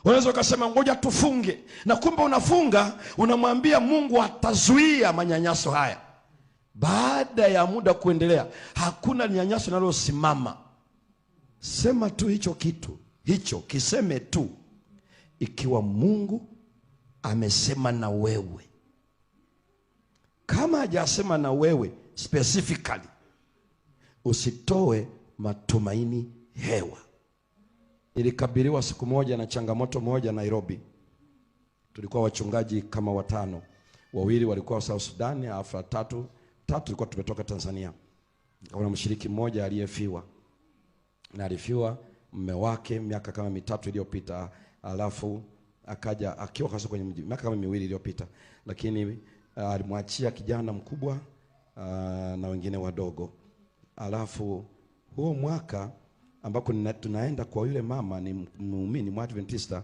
Unaweza ukasema ngoja tufunge, na kumbe unafunga, unamwambia Mungu atazuia manyanyaso haya. Baada ya muda kuendelea, hakuna nyanyaso linalosimama. Sema tu hicho kitu, hicho kiseme tu. Ikiwa Mungu amesema na wewe. Kama hajasema na wewe specifically, usitoe matumaini hewa. Nilikabiliwa siku moja na changamoto moja Nairobi. Tulikuwa wachungaji kama 5. 2 walikuwa South Sudan, alafu 3 tulikuwa tumetoka Tanzania. Kuna mshiriki mmoja aliyefiwa. Na alifiwa mume wake miaka kama 3 iliyopita, alafu akaja akiwa kasa kwenye mji miaka kama 2 iliyopita. Lakini alimwachia kijana mkubwa na wengine wadogo. Alafu huo mwaka ambako tunaenda kwa yule mama ni muumini Mwadventista,